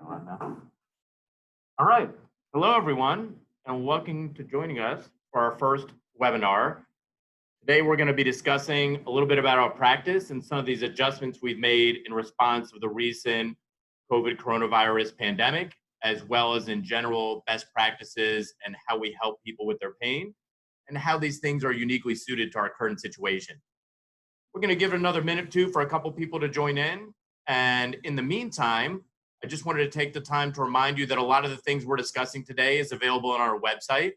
All right. Hello, everyone, and welcome to joining us for our first webinar. Today, we're going to be discussing a little bit about our practice and some of these adjustments we've made in response to the recent COVID coronavirus pandemic, as well as in general best practices and how we help people with their pain and how these things are uniquely suited to our current situation. We're going to give it another minute or two for a couple people to join in. And in the meantime, I just wanted to take the time to remind you that a lot of the things we're discussing today is available on our website.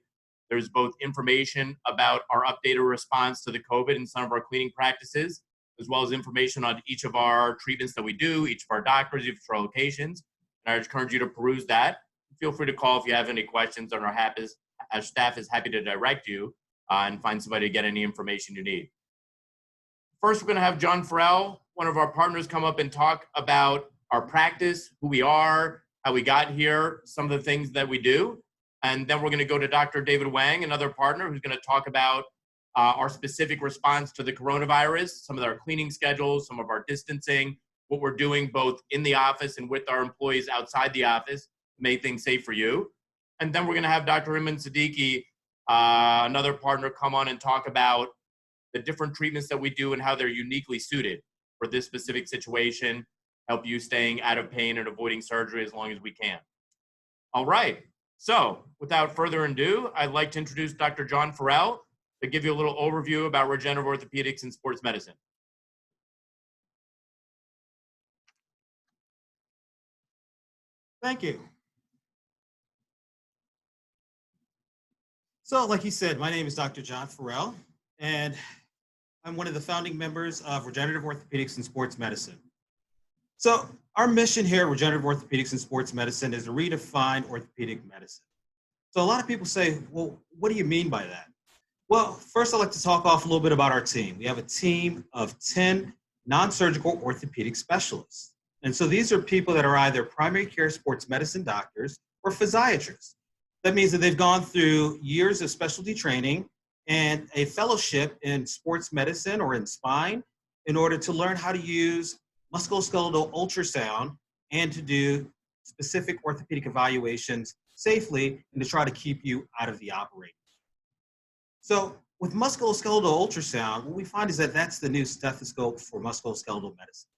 There's both information about our updated response to the COVID and some of our cleaning practices, as well as information on each of our treatments that we do, each of our doctors, each of our locations. And I encourage you to peruse that. Feel free to call if you have any questions, and our staff is happy to direct you and find somebody to get any information you need. First, we're going to have John Farrell, one of our partners, come up and talk about our practice, who we are, how we got here, some of the things that we do. And then we're going to go to Dr. David Wang, another partner, who's going to talk about our specific response to the coronavirus, some of our cleaning schedules, some of our distancing, what we're doing both in the office and with our employees outside the office to make things safe for you. And then we're going to have Dr. Iman Siddiqui, another partner, come on and talk about the different treatments that we do and how they're uniquely suited for this specific situation, help you staying out of pain and avoiding surgery as long as we can. All right, so without further ado, I'd like to introduce Dr. John Farrell to give you a little overview about regenerative orthopedics and sports medicine. Thank you. So like he said, my name is Dr. John Farrell, and I'm one of the founding members of Regenerative Orthopedics and Sports Medicine. So our mission here at Regenerative Orthopedics and Sports Medicine is to redefine orthopedic medicine. So a lot of people say, well, what do you mean by that? Well, first I'd like to talk off a little bit about our team. We have a team of 10 non-surgical orthopedic specialists. And so these are people that are either primary care sports medicine doctors or physiatrists. That means that they've gone through years of specialty training and a fellowship in sports medicine or in spine in order to learn how to use musculoskeletal ultrasound and to do specific orthopedic evaluations safely and to try to keep you out of the operating. So with musculoskeletal ultrasound, what we find is that that's the new stethoscope for musculoskeletal medicine.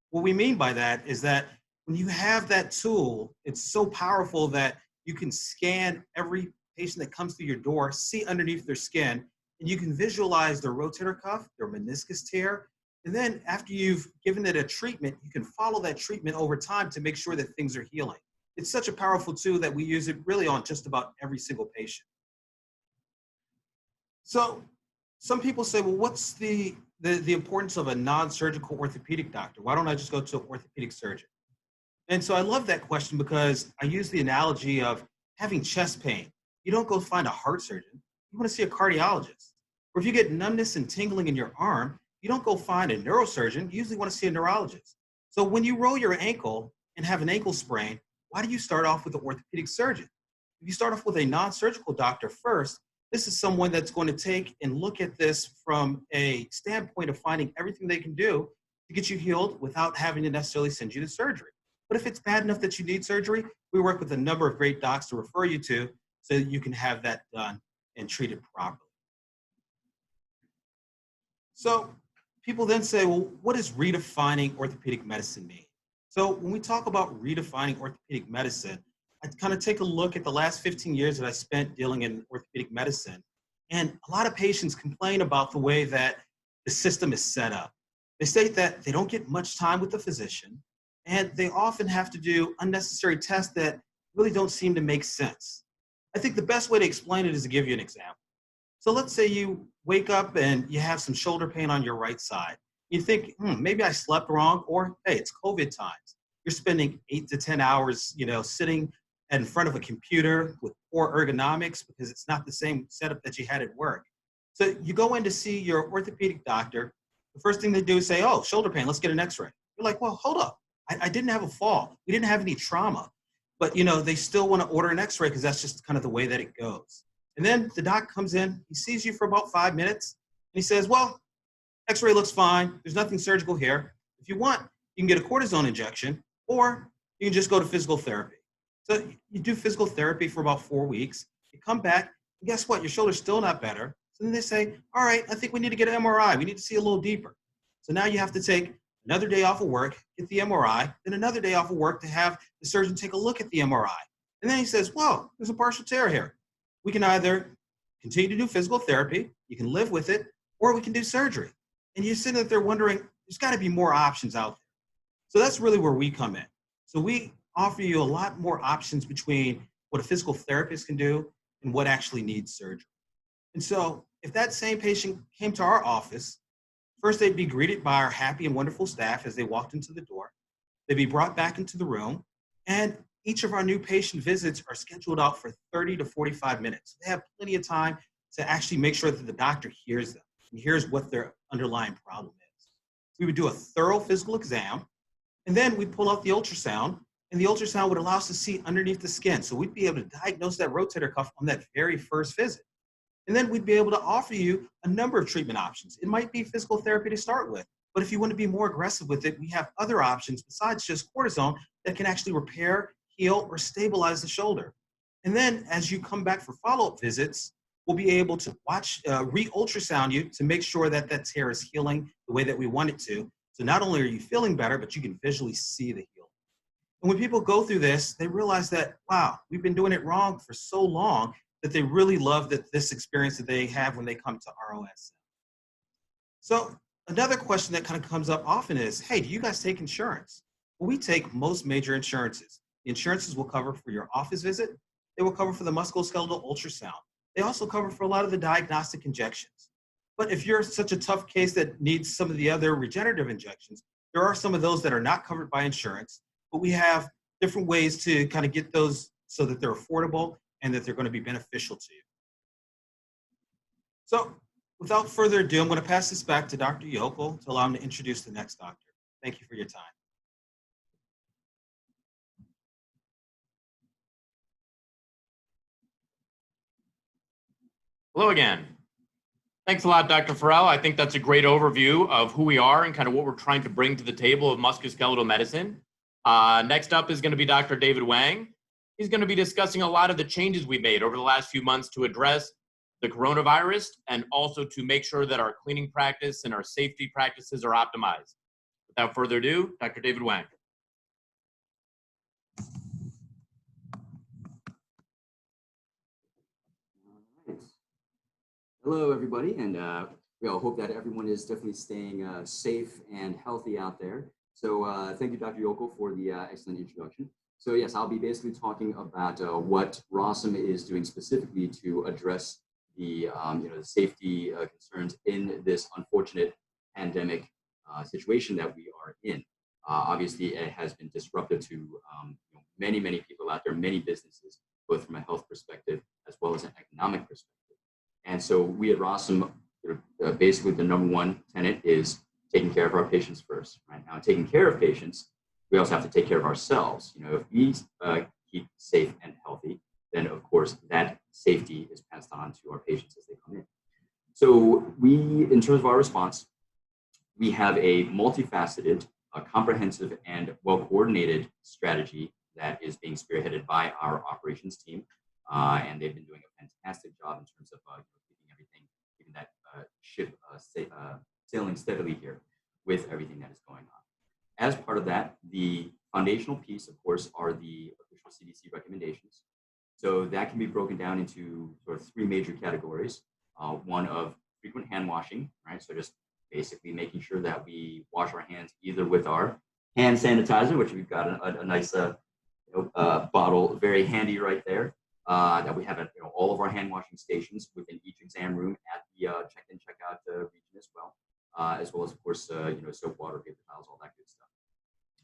What we mean by that is that when you have that tool, it's so powerful that you can scan every patient that comes through your door, see underneath their skin, and you can visualize their rotator cuff, their meniscus tear. And then after you've given it a treatment, you can follow that treatment over time to make sure that things are healing. It's such a powerful tool that we use it really on just about every single patient. So some people say, well, what's the importance of a non-surgical orthopedic doctor? Why don't I just go to an orthopedic surgeon? And so I love that question because I use the analogy of having chest pain. You don't go find a heart surgeon. You want to see a cardiologist. Or if you get numbness and tingling in your arm, you don't go find a neurosurgeon. You usually want to see a neurologist. So when you roll your ankle and have an ankle sprain, why do you start off with an orthopedic surgeon? If you start off with a non-surgical doctor first, this is someone that's going to take and look at this from a standpoint of finding everything they can do to get you healed without having to necessarily send you to surgery. But if it's bad enough that you need surgery, we work with a number of great docs to refer you to so that you can have that done and treated properly. So people then say, well, what does redefining orthopedic medicine mean? So when we talk about redefining orthopedic medicine, I kind of take a look at the last 15 years that I spent dealing in orthopedic medicine. And a lot of patients complain about the way that the system is set up. They state that they don't get much time with the physician, and they often have to do unnecessary tests that really don't seem to make sense. I think the best way to explain it is to give you an example. So let's say you wake up and you have some shoulder pain on your right side. You think, maybe I slept wrong, or hey, it's COVID times. You're spending 8 to 10 hours, sitting in front of a computer with poor ergonomics because it's not the same setup that you had at work. So you go in to see your orthopedic doctor. The first thing they do is say, oh, shoulder pain, let's get an x-ray. You're like, well, hold up. I didn't have a fall. We didn't have any trauma. But, they still want to order an x-ray because that's just kind of the way that it goes. And then the doc comes in, he sees you for about 5 minutes, and he says, well, x-ray looks fine. There's nothing surgical here. If you want, you can get a cortisone injection, or you can just go to physical therapy. So you do physical therapy for about 4 weeks, you come back, and guess what? Your shoulder's still not better. So then they say, all right, I think we need to get an MRI. We need to see a little deeper. So now you have to take another day off of work, get the MRI, then another day off of work to have the surgeon take a look at the MRI. And then he says, whoa, there's a partial tear here. We can either continue to do physical therapy, you can live with it, or we can do surgery. And you're sitting there wondering, there's got to be more options out there. So that's really where we come in. So we offer you a lot more options between what a physical therapist can do and what actually needs surgery. And so if that same patient came to our office, first they'd be greeted by our happy and wonderful staff as they walked into the door. They'd be brought back into the room, and each of our new patient visits are scheduled out for 30 to 45 minutes. They have plenty of time to actually make sure that the doctor hears them and hears what their underlying problem is. We would do a thorough physical exam, and then we'd pull out the ultrasound, and the ultrasound would allow us to see underneath the skin. So we'd be able to diagnose that rotator cuff on that very first visit. And then we'd be able to offer you a number of treatment options. It might be physical therapy to start with, but if you want to be more aggressive with it, we have other options besides just cortisone that can actually repair, heal, or stabilize the shoulder. And then as you come back for follow-up visits, we'll be able to watch, re-ultrasound you to make sure that that tear is healing the way that we want it to. So not only are you feeling better, but you can visually see the healing. And when people go through this, they realize that, wow, we've been doing it wrong for so long, that they really love this experience that they have when they come to ROSM. So another question that kind of comes up often is, hey, do you guys take insurance? Well, we take most major insurances. The insurances will cover for your office visit. They will cover for the musculoskeletal ultrasound. They also cover for a lot of the diagnostic injections. But if you're such a tough case that needs some of the other regenerative injections, there are some of those that are not covered by insurance, but we have different ways to kind of get those so that they're affordable and that they're going to be beneficial to you. So without further ado, I'm going to pass this back to Dr. Yokel to allow him to introduce the next doctor. Thank you for your time. Hello again. Thanks a lot, Dr. Farrell. I think that's a great overview of who we are and kind of what we're trying to bring to the table of musculoskeletal medicine. Next up is going to be Dr. David Wang. He's going to be discussing a lot of the changes we've made over the last few months to address the coronavirus and also to make sure that our cleaning practice and our safety practices are optimized. Without further ado, Dr. David Wang. Hello, everybody, and we all hope that everyone is definitely staying safe and healthy out there. So thank you, Dr. Yokel, for the excellent introduction. So yes, I'll be basically talking about what ROSM is doing specifically to address the the safety concerns in this unfortunate pandemic situation that we are in. Obviously, it has been disruptive to many people out there, many businesses, both from a health perspective as well as an economic perspective. And so we at ROSM, basically the number one tenet is taking care of our patients first. Right now, taking care of patients, we also have to take care of ourselves. If we keep safe and healthy, then of course that safety is passed on to our patients as they come in. So we, in terms of our response, we have a multifaceted, comprehensive, and well-coordinated strategy that is being spearheaded by our operations team. And they've been doing a fantastic job in terms of keeping that ship sailing steadily here with everything that is going on. As part of that, the foundational piece, of course, are the official CDC recommendations. So that can be broken down into sort of three major categories. One of frequent hand washing, right? So just basically making sure that we wash our hands either with our hand sanitizer, which we've got a nice bottle, very handy right there, that we have at all of our hand washing stations within each exam room at the check-in, check-out region as well as of course, soap, water, paper towels, all that good stuff.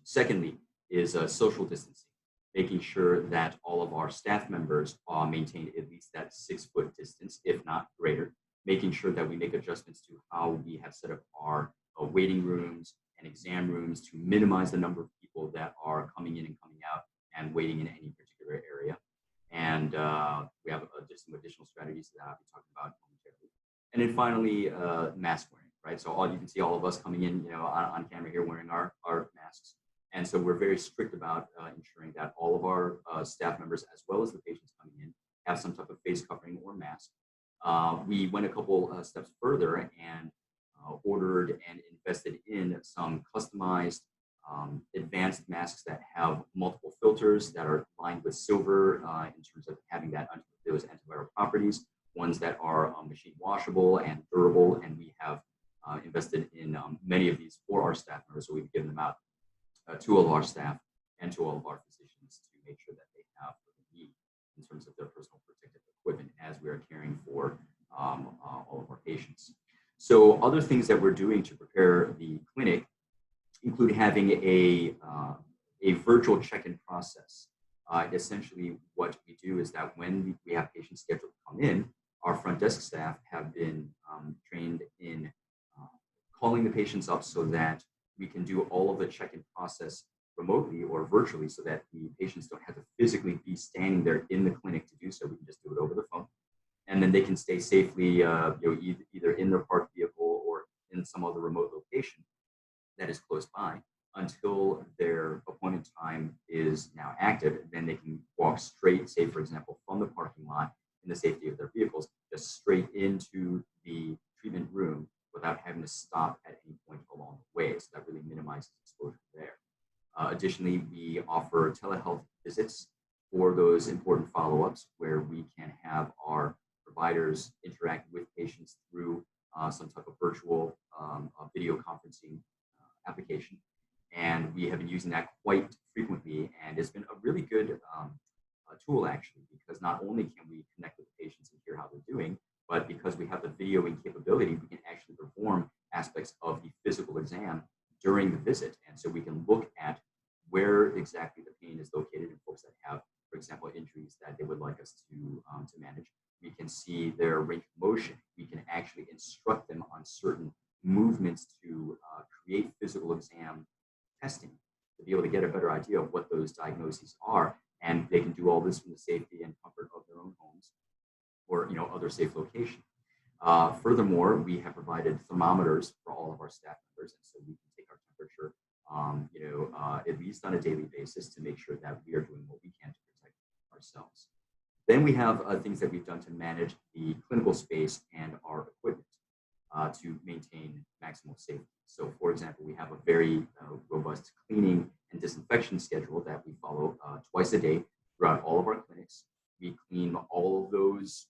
Secondly is social distancing, making sure that all of our staff members maintain at least that 6-foot distance, if not greater, making sure that we make adjustments to how we have set up our waiting rooms and exam rooms to minimize the number of people that are coming in and coming out and waiting in any particular area. And we have just some additional strategies that I'll be talking about momentarily. And then finally, mask wearing, right? So you can see all of us coming in, on camera here wearing our masks. And so we're very strict about ensuring that all of our staff members, as well as the patients coming in, have some type of face covering or mask. We went a couple steps further and ordered and invested in some customized advanced masks that have multiple filters that are lined with silver in terms of having those antiviral properties, ones that are machine washable and durable. And we have invested in many of these for our staff members. So we've given them out to all of our staff and to all of our physicians to make sure that they have what they need in terms of their personal protective equipment as we are caring for all of our patients. So other things that we're doing to prepare the clinic include having a virtual check-in process. Essentially, what we do is that when we have patients scheduled to come in, our front desk staff have been trained in calling the patients up so that we can do all of the check-in process remotely or virtually so that the patients don't have to physically be standing there in the clinic to do so. We can just do it over the phone. And then they can stay safely either in their parked vehicle or in some other remote location that is close by until their appointment time is now active. Then they can walk straight, say, for example, from the parking lot in the safety of their vehicles, just straight into the treatment room without having to stop at any point along the way. So that really minimizes exposure there. Additionally, we offer telehealth visits for those important follow-ups where we can have our providers interact with patients through some type of virtual video conferencing application. And we have been using that quite frequently, and it's been a really good tool actually, because not only can we connect with the patients and hear how they're doing, but because we have the videoing capability, we can actually perform aspects of the physical exam during the visit. And so we can look at where exactly the pain is located in folks that have, for example, injuries that they would like us to manage. We can see their range of motion. We can actually instruct them on certain movements to create physical exam testing to be able to get a better idea of what those diagnoses are. And they can do all this from the safety and comfort of their own homes or other safe location. Furthermore, we have provided thermometers for all of our staff members, and so we can take our temperature at least on a daily basis to make sure that we are doing what we can to protect ourselves. Then we have things that we've done to manage the clinical space and our equipment to maintain maximal safety. So, for example, we have a very robust cleaning and disinfection schedule that we follow twice a day throughout all of our clinics. We clean all of those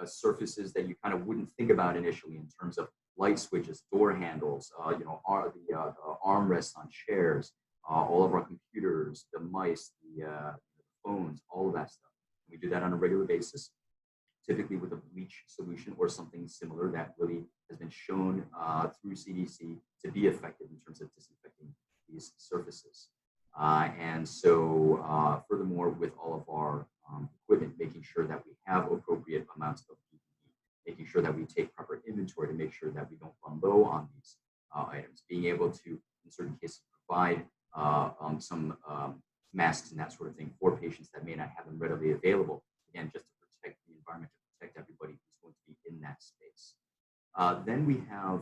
surfaces that you kind of wouldn't think about initially in terms of light switches, door handles, the armrests on chairs, all of our computers, the mice, the phones, all of that stuff. We do that on a regular basis, typically with a bleach solution or something similar that really has been shown through CDC to be effective in terms of disinfecting these surfaces. And so furthermore, with all of our equipment, making sure that we have appropriate amounts of PPE, making sure that we take proper inventory to make sure that we don't run low on these items, being able to, in certain cases, provide some masks and that sort of thing for patients that may not have them readily available, again, just to protect the environment, to protect everybody who's going to be in that space. Then we have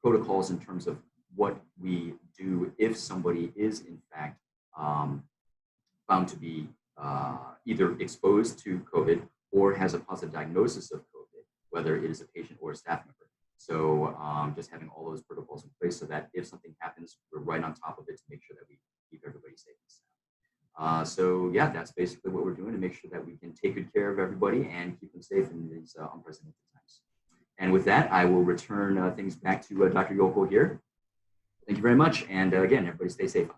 protocols in terms of what we do if somebody is in fact found to be either exposed to COVID or has a positive diagnosis of COVID, whether it is a patient or a staff member. So just having all those protocols in place so that if something happens, we're right on top of it to make sure that we keep everybody safe and sound. So yeah, that's basically what we're doing to make sure that we can take good care of everybody and keep them safe in these unprecedented times. And with that, I will return things back to Dr. Yokel here. Thank you very much. And again, everybody stay safe.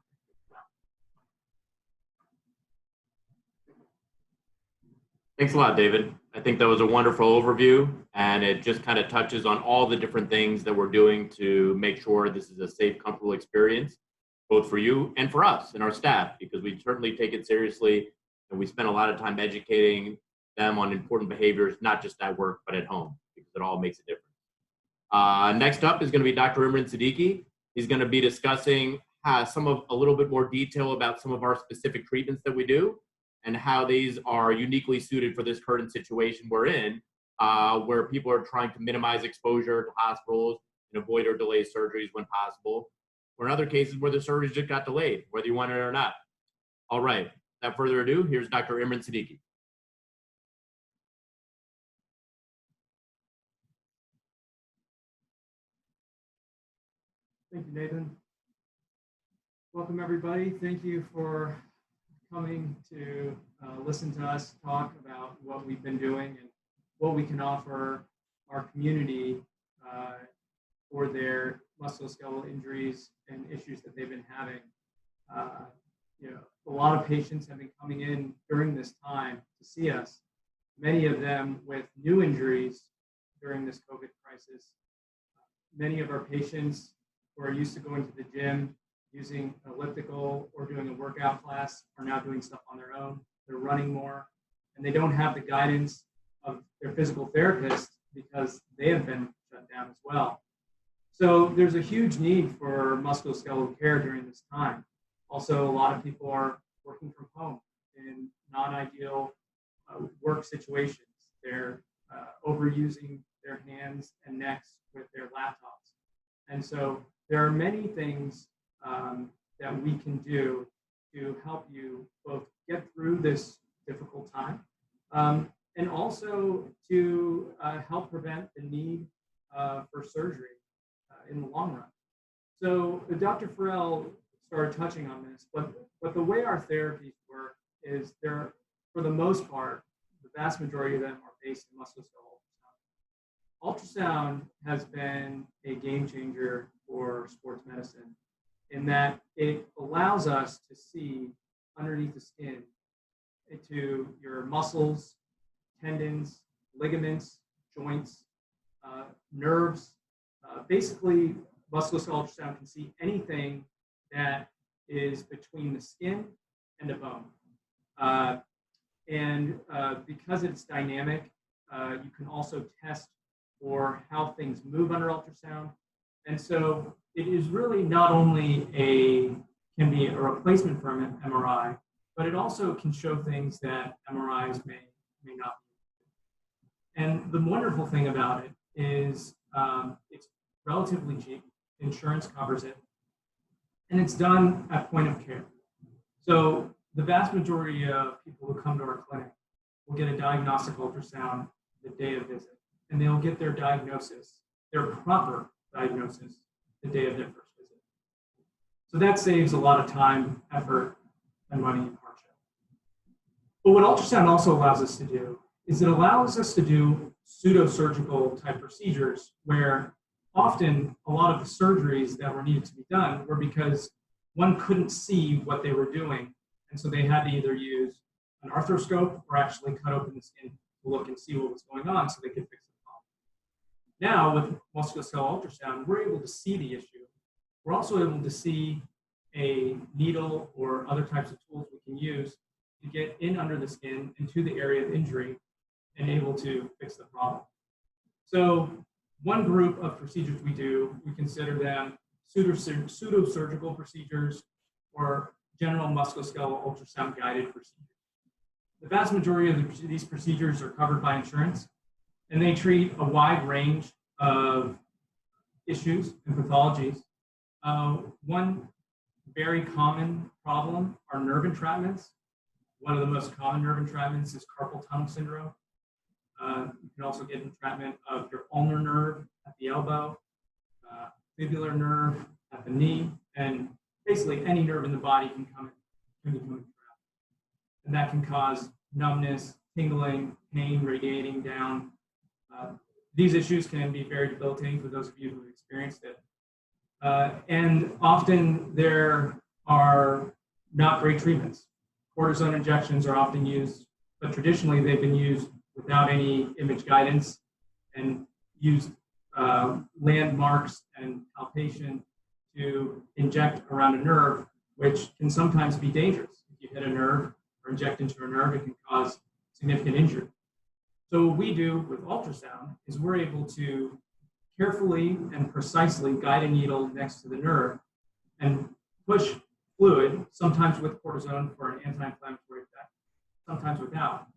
Thanks a lot, David. I think that was a wonderful overview, and it just kind of touches on all the different things that we're doing to make sure this is a safe, comfortable experience, both for you and for us and our staff, because we certainly take it seriously, and we spend a lot of time educating them on important behaviors, not just at work, but at home, because it all makes a difference. Next up is going to be Dr. Imran Siddiqui. He's going to be discussing a little bit more detail about some of our specific treatments that we do, and how these are uniquely suited for this current situation we're in, where people are trying to minimize exposure to hospitals and avoid or delay surgeries when possible. or in other cases where the surgery just got delayed, whether you want it or not. All right, without further ado, here's Dr. Imran Siddiqui. Thank you, Nathan. Welcome, everybody. Thank you for coming to listen to us talk about what we've been doing and what we can offer our community for their musculoskeletal injuries and issues that they've been having. A lot of patients have been coming in during this time to see us, many of them with new injuries during this COVID crisis. Many of our patients who are used to going to the gym, using an elliptical or doing a workout class are now doing stuff on their own. They're running more, and they don't have the guidance of their physical therapist because they have been shut down as well. So there's a huge need for musculoskeletal care during this time. Also, a lot of people are working from home in non-ideal work situations. They're overusing their hands and necks with their laptops. And so there are many things that we can do to help you both get through this difficult time and also to help prevent the need for surgery in the long run. So Dr. Farrell started touching on this, but the way our therapies work is they're, for the most part, the vast majority of them are based in musculoskeletal ultrasound. Ultrasound has been a game changer for sports medicine in that it allows us to see underneath the skin into your muscles, tendons, ligaments, joints, nerves. Basically, musculoskeletal ultrasound can see anything that is between the skin and a bone. Because it's dynamic, you can also test for how things move under ultrasound. And so it is really not only can be a replacement for an MRI, but it also can show things that MRIs may not be. And the wonderful thing about it is it's relatively cheap. Insurance covers it. And it's done at point of care. So the vast majority of people who come to our clinic will get a diagnostic ultrasound the day of visit, and they'll get their diagnosis, their proper diagnosis, the day of their first visit. So that saves a lot of time, effort, and money and hardship. But what ultrasound also allows us to do is it allows us to do pseudo-surgical type procedures where often a lot of the surgeries that were needed to be done were because one couldn't see what they were doing. And so they had to either use an arthroscope or actually cut open the skin to look and see what was going on so they could fix the problem. Now with musculoskeletal ultrasound, we're able to see the issue. We're also able to see a needle or other types of tools we can use to get in under the skin into the area of injury and able to fix the problem. So one group of procedures we do, we consider them pseudo-surgical procedures or general musculoskeletal ultrasound guided procedures. The vast majority of these procedures are covered by insurance, and they treat a wide range of issues and pathologies. One very common problem are nerve entrapments. One of the most common nerve entrapments is carpal tunnel syndrome. You can also get entrapment of your ulnar nerve at the elbow, fibular nerve at the knee, and basically any nerve in the body can become entrapped. And that can cause numbness, tingling, pain radiating down. These issues can be very debilitating for those of you who have experienced it. And often there are not great treatments. Cortisone injections are often used, but traditionally they've been used without any image guidance and used landmarks and palpation to inject around a nerve, which can sometimes be dangerous. If you hit a nerve or inject into a nerve, it can cause significant injury. So what we do with ultrasound is we're able to carefully and precisely guide a needle next to the nerve and push fluid, sometimes with cortisone for an anti-inflammatory effect, sometimes without,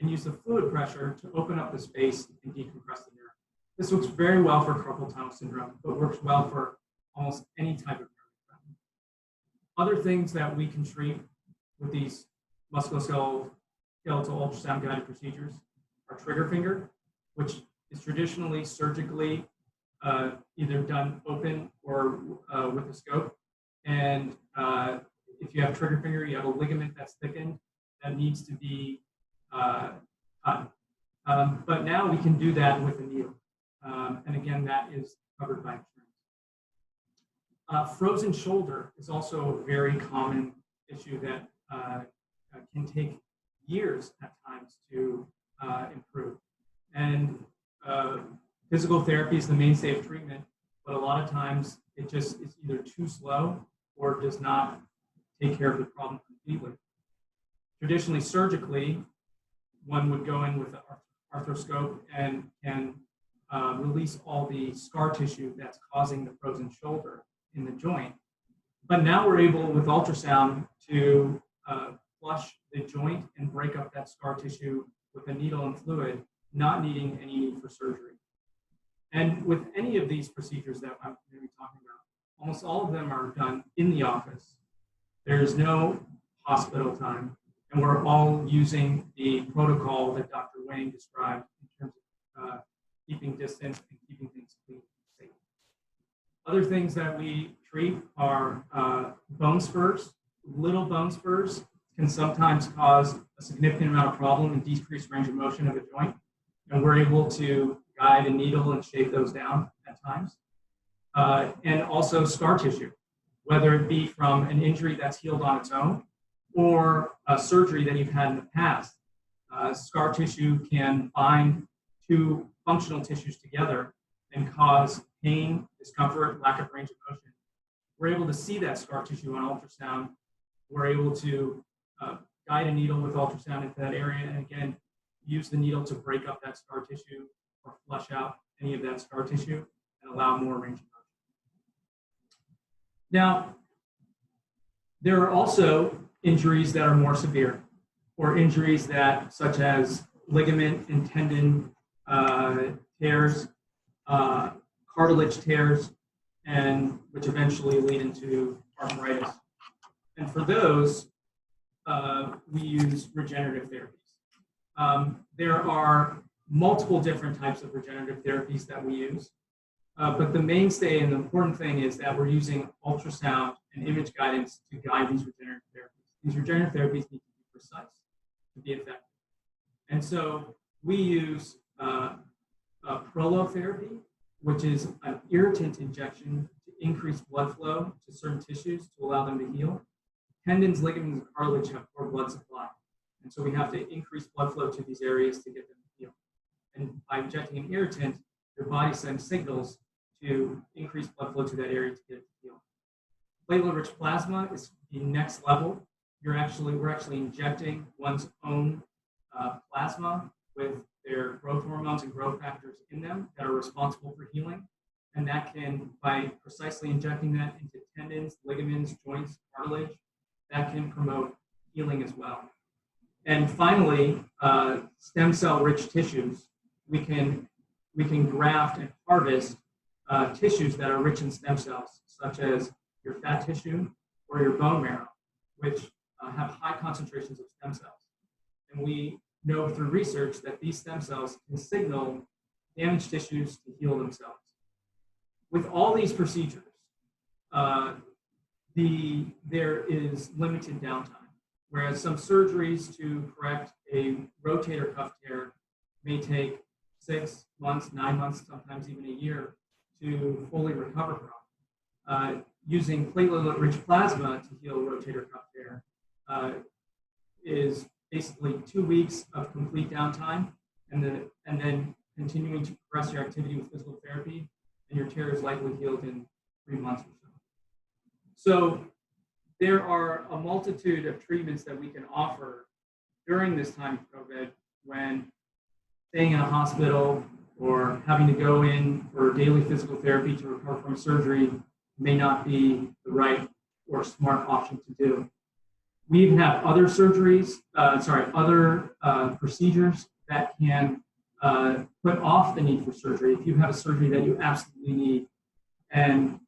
and use the fluid pressure to open up the space and decompress the nerve. This works very well for carpal tunnel syndrome, but works well for almost any type of nerve. Other things that we can treat with these musculoskeletal ultrasound guided procedures are trigger finger, which is traditionally surgically either done open or with a scope. And if you have trigger finger, you have a ligament that's thickened that needs to be cut. But now we can do that with a needle. And again, that is covered by insurance. Frozen shoulder is also a very common issue that can take years at times to improve. And physical therapy is the mainstay of treatment, but a lot of times it just is either too slow or does not take care of the problem completely. Traditionally, surgically, one would go in with an arthroscope and can release all the scar tissue that's causing the frozen shoulder in the joint. But now we're able, with ultrasound, to flush the joint and break up that scar tissue with a needle and fluid, not needing any need for surgery. And with any of these procedures that I'm going to be talking about, almost all of them are done in the office. There is no hospital time, and we're all using the protocol that Dr. Wang described in terms of keeping distance and keeping things clean and safe. Other things that we treat are bone spurs. Little bone spurs can sometimes cause a significant amount of problem and decrease range of motion of a joint, and we're able to guide a needle and shape those down at times. And also scar tissue, whether it be from an injury that's healed on its own or a surgery that you've had in the past. Scar tissue can bind two functional tissues together and cause pain, discomfort, lack of range of motion. We're able to see that scar tissue on ultrasound. We're able to guide a needle with ultrasound into that area, and again, use the needle to break up that scar tissue or flush out any of that scar tissue and allow more range of motion. Now, there are also injuries that are more severe, or injuries that, such as ligament and tendon tears, cartilage tears, and which eventually lead into arthritis. And for those, we use regenerative therapies. There are multiple different types of regenerative therapies that we use, but the mainstay and the important thing is that we're using ultrasound and image guidance to guide these regenerative therapies. These regenerative therapies need to be precise to be effective. And so we use prolotherapy, which is an irritant injection to increase blood flow to certain tissues to allow them to heal. Tendons, ligaments, and cartilage have poor blood supply. And so we have to increase blood flow to these areas to get them to heal. And by injecting an irritant, your body sends signals to increase blood flow to that area to get it to heal. Platelet-rich plasma is the next level. We're actually injecting one's own plasma with their growth hormones and growth factors in them that are responsible for healing. And that can, by precisely injecting that into tendons, ligaments, joints, cartilage, that can promote healing as well. And finally, stem cell-rich tissues. We can graft and harvest tissues that are rich in stem cells, such as your fat tissue or your bone marrow, which have high concentrations of stem cells. And we know through research that these stem cells can signal damaged tissues to heal themselves. With all these procedures, there is limited downtime. Whereas some surgeries to correct a rotator cuff tear may take 6 months, 9 months, sometimes even a year to fully recover from. Using platelet-rich plasma to heal rotator cuff tear is basically 2 weeks of complete downtime, and then continuing to progress your activity with physical therapy, and your tear is likely healed in 3 months or so. So there are a multitude of treatments that we can offer during this time of COVID, when staying in a hospital or having to go in for daily physical therapy to recover from surgery may not be the right or smart option to do. We even have other surgeries, other procedures that can put off the need for surgery. If you have a surgery that you absolutely need, and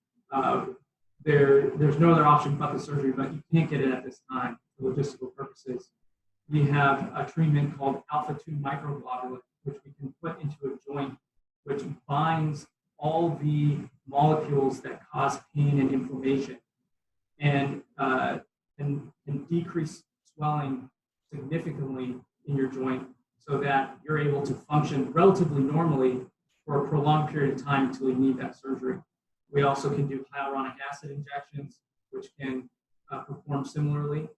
there's no other option but the surgery, but you can't get it at this time for logistical purposes. We have a treatment called alpha-2 microglobulin, which we can put into a joint, which binds all the molecules that cause pain and inflammation, and can decrease swelling significantly in your joint so that you're able to function relatively normally for a prolonged period of time until you need that surgery. We also can do hyaluronic acid injections, which can perform similarly.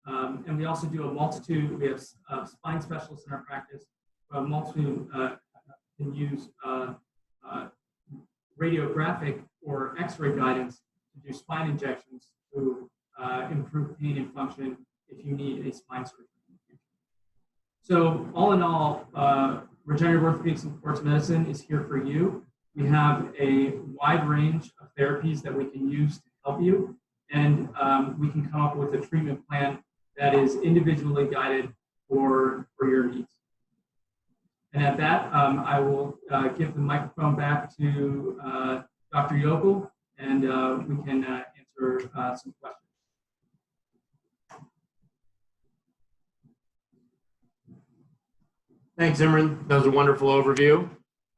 And we also do a multitude, we have spine specialists in our practice, a multitude can use radiographic or x-ray guidance to do spine injections to improve pain and function if you need a spine surgery in the future. So all in all, regenerative orthopedics and sports medicine is here for you. We have a wide range of therapies that we can use to help you, and we can come up with a treatment plan that is individually guided for your needs. And at that, I will give the microphone back to Dr. Yokel, and we can answer some questions. Thanks, Imran. That was a wonderful overview.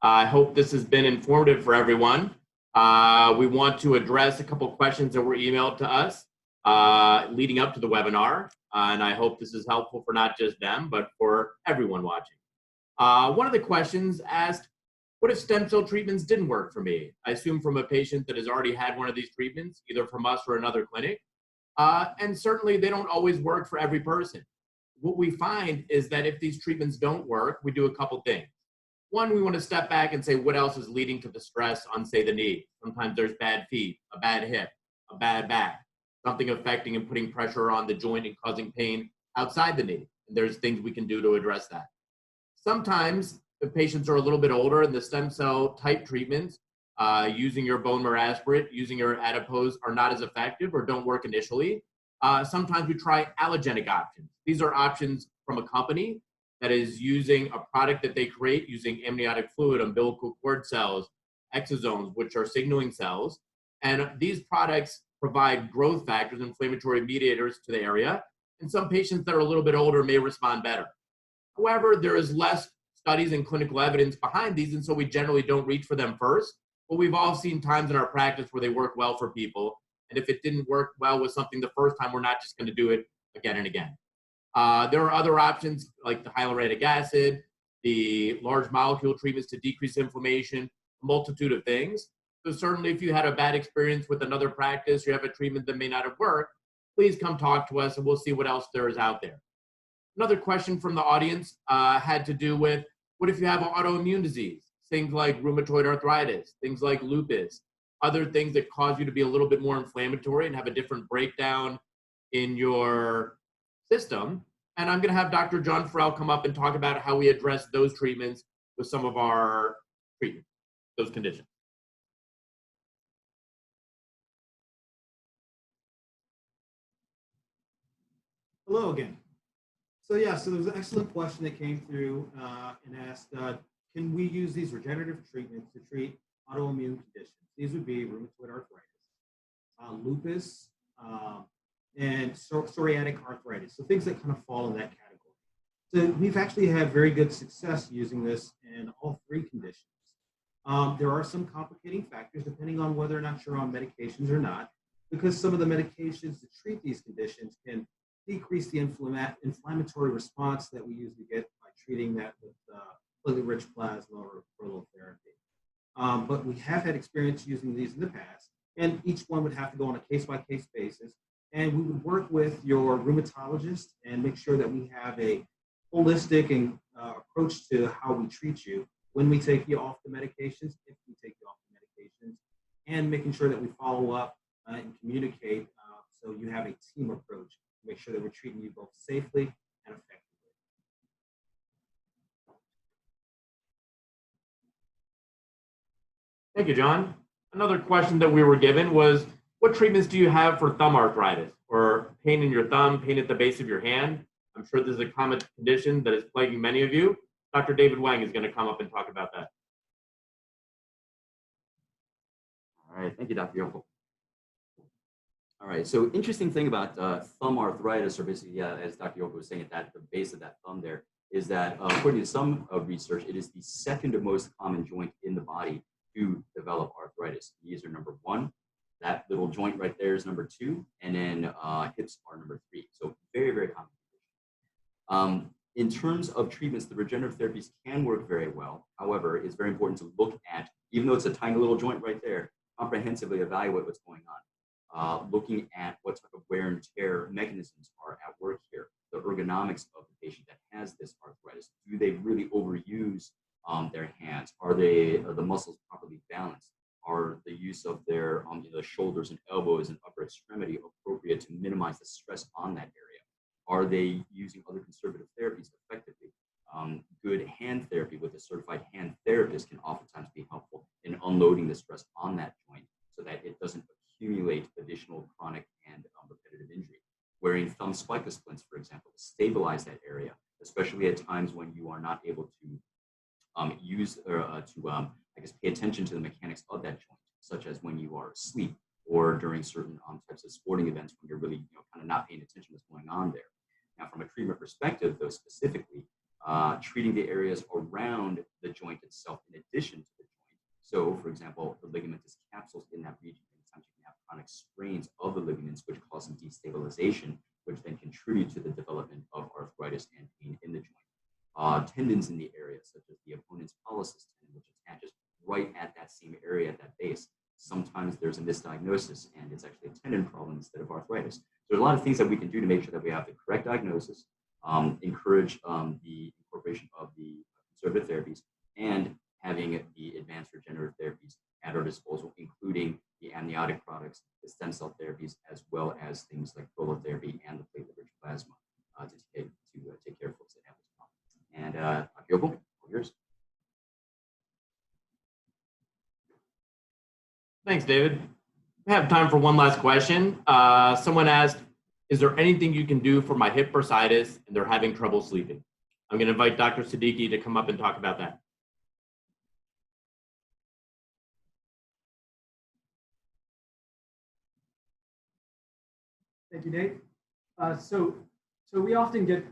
I hope this has been informative for everyone. We want to address a couple questions that were emailed to us leading up to the webinar, and I hope this is helpful for not just them, but for everyone watching. One of the questions asked, what if stem cell treatments didn't work for me? I assume from a patient that has already had one of these treatments, either from us or another clinic. And certainly they don't always work for every person. What we find is that if these treatments don't work, we do a couple things. One, we want to step back and say what else is leading to the stress on, say, the knee. Sometimes there's bad feet, a bad hip, a bad back, something affecting and putting pressure on the joint and causing pain outside the knee. And there's things we can do to address that. Sometimes the patients are a little bit older and the stem cell type treatments, using your bone marrow aspirate, using your adipose are not as effective or don't work initially. Sometimes we try allogenic options. These are options from a company that is using a product that they create using amniotic fluid, umbilical cord cells, exosomes, which are signaling cells. And these products provide growth factors, inflammatory mediators to the area. And some patients that are a little bit older may respond better. However, there is less studies and clinical evidence behind these, and so we generally don't reach for them first. But we've all seen times in our practice where they work well for people. And if it didn't work well with something the first time, we're not just going to do it again and again. There are other options like the hyaluronic acid, the large molecule treatments to decrease inflammation, a multitude of things. So certainly if you had a bad experience with another practice, you have a treatment that may not have worked, please come talk to us and we'll see what else there is out there. Another question from the audience had to do with, what if you have an autoimmune disease? Things like rheumatoid arthritis, things like lupus, other things that cause you to be a little bit more inflammatory and have a different breakdown in your system. And I'm going to have Dr. John Farrell come up and talk about how we address those treatments with some of our treatments, those conditions. Hello again. So yeah, so there was an excellent question that came through and asked, can we use these regenerative treatments to treat autoimmune conditions? These would be rheumatoid arthritis, lupus, and psoriatic arthritis. So things that kind of fall in that category. So we've actually had very good success using this in all three conditions. There are some complicating factors depending on whether or not you're on medications or not, because some of the medications to treat these conditions can decrease the inflammatory response that we usually get by treating that with platelet-rich plasma or referral therapy. But we have had experience using these in the past, and each one would have to go on a case-by-case basis. And we would work with your rheumatologist and make sure that we have a holistic and approach to how we treat you when we take you off the medications, if we take you off the medications, and making sure that we follow up and communicate so you have a team approach to make sure that we're treating you both safely and effectively. Thank you, John. Another question that we were given was, what treatments do you have for thumb arthritis or pain in your thumb, pain at the base of your hand? I'm sure this is a common condition that is plaguing many of you. Dr. David Wang is going to come up and talk about that. All right, thank you, Dr. Yokel. All right. So interesting thing about thumb arthritis, or basically, as Dr. Yoko was saying, at the base of that thumb there, is that according to some research, it is the second most common joint in the body to develop arthritis. Knees are number one. That little joint right there is number two, and then hips are number three. So very, very common. In terms of treatments, the regenerative therapies can work very well. However, it's very important to look at, even though it's a tiny little joint right there, comprehensively evaluate what's going on. Looking at what type of wear and tear mechanisms are at work here, the ergonomics of the patient that has this arthritis. Do they really overuse their hands? Are the muscles properly balanced? Are the use of their the shoulders and elbows and upper extremity appropriate to minimize the stress on that area? Are they using other conservative therapies effectively? Good hand therapy with a certified hand therapist can oftentimes be helpful in unloading the stress on that joint so that it doesn't accumulate additional chronic and repetitive injury. Wearing thumb spica splints, for example, to stabilize that area, especially at times when you are not able to pay attention to the mechanics of that joint, such as when you are asleep or during certain types of sporting events when you're really kind of not paying attention to what's going on there. Now, from a treatment perspective, though, specifically, treating the areas around the joint itself in addition to the joint. So, for example, the ligamentous capsules in that region, sometimes you can have chronic strains of the ligaments, which cause some destabilization, which then contribute to the development of arthritis and pain in the joint. Tendons in the area, such as the opponent's pollicis tendon, which attaches right at that same area, at that base. Sometimes there's a misdiagnosis and it's actually a tendon problem instead of arthritis. So there's a lot of things that we can do to make sure that we have the correct diagnosis, encourage the incorporation of the conservative therapies, and having the advanced regenerative therapies at our disposal, including the amniotic products, the stem cell therapies, as well as things like prolotherapy and the platelet-rich plasma to take care of folks that have this problem. And Dr. Yoko, all yours. Thanks, David. We have time for one last question. Someone asked, is there anything you can do for my hip bursitis and they're having trouble sleeping? I'm going to invite Dr. Siddiqui to come up and talk about that. Thank you, Nate. So we often get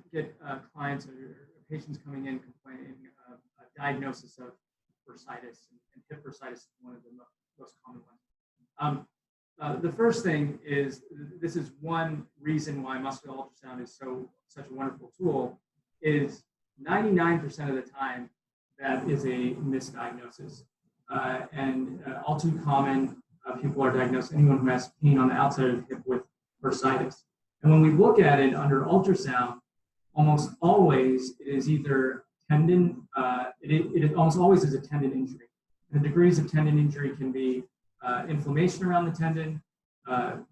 clients or patients coming in complaining of a diagnosis of bursitis, and hip bursitis is one of the most common ones. The first thing is, this is one reason why muscular ultrasound is such a wonderful tool, is 99% of the time that is a misdiagnosis. And all too common, people are diagnosed, anyone who has pain on the outside of the hip, with bursitis. And when we look at it under ultrasound, almost always it is either tendon, it almost always is a tendon injury. The degrees of tendon injury can be inflammation around the tendon,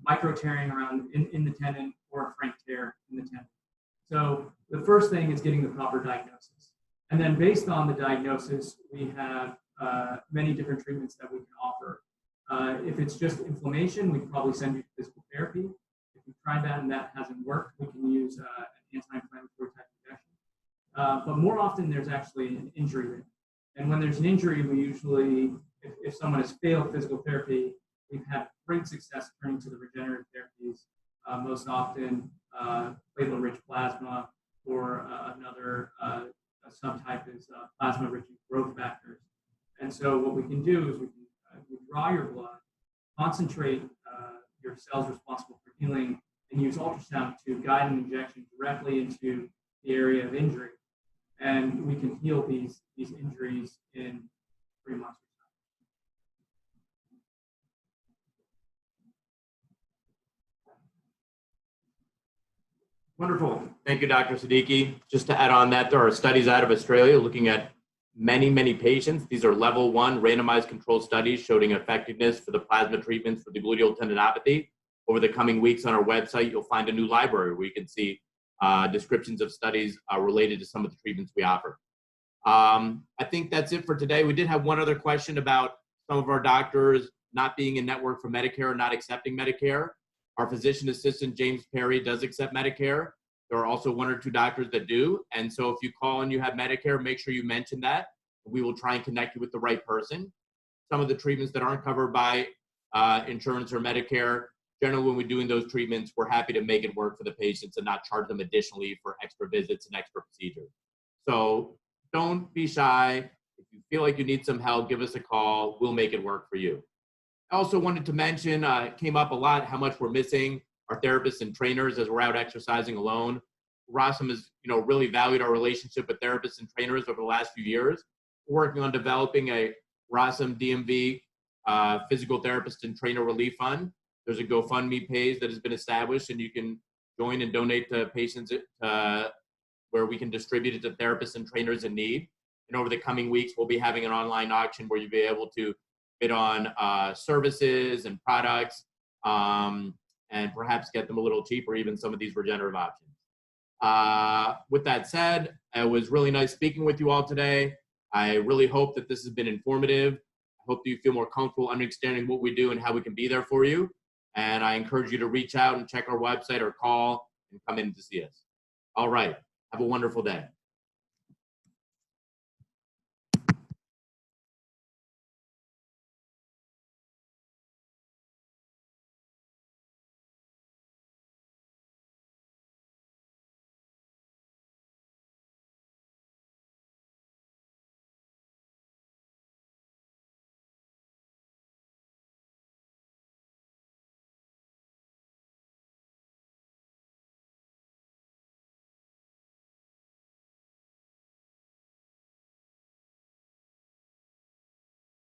micro tearing around in the tendon, or a frank tear in the tendon. So the first thing is getting the proper diagnosis. And then based on the diagnosis, we have many different treatments that we can offer. If it's just inflammation, we probably send you to physical therapy. If you've tried that and that hasn't worked, we can use an anti-inflammatory type injection. But more often, there's actually an injury there. And when there's an injury, we usually, if someone has failed physical therapy, we've had great success turning to the regenerative therapies. Most often, platelet-rich plasma, or another subtype is plasma-rich growth factors. And so what we can do is we draw your blood, concentrate your cells responsible for healing, and use ultrasound to guide an injection directly into the area of injury. And we can heal these injuries in 3 months. Wonderful. Thank you, Dr. Siddiqui. Just to add on that, there are studies out of Australia looking at many patients. These are level 1 randomized controlled studies showing effectiveness for the plasma treatments for the gluteal tendinopathy. Over the coming weeks on our website, you'll find a new library where you can see descriptions of studies related to some of the treatments we offer. I think that's it for today. We did have one other question about some of our doctors not being in network for Medicare or not accepting Medicare. Our physician assistant, James Perry, does accept Medicare. There are also 1 or 2 doctors that do. And so if you call and you have Medicare, make sure you mention that. We will try and connect you with the right person. Some of the treatments that aren't covered by insurance or Medicare, generally when we're doing those treatments, we're happy to make it work for the patients and not charge them additionally for extra visits and extra procedures. So don't be shy. If you feel like you need some help, give us a call. We'll make it work for you. I also wanted to mention, it came up a lot, how much we're missing our therapists and trainers as we're out exercising alone. ROSM has, really valued our relationship with therapists and trainers over the last few years. We're working on developing a ROSM DMV physical therapist and trainer relief fund. There's a GoFundMe page that has been established, and you can join and donate to patients where we can distribute it to therapists and trainers in need. And over the coming weeks, we'll be having an online auction where you'll be able to bid on services and products, and perhaps get them a little cheaper, even some of these regenerative options. With that said, it was really nice speaking with you all today. I really hope that this has been informative. I hope you feel more comfortable understanding what we do and how we can be there for you. And I encourage you to reach out and check our website or call and come in to see us. All right. Have a wonderful day.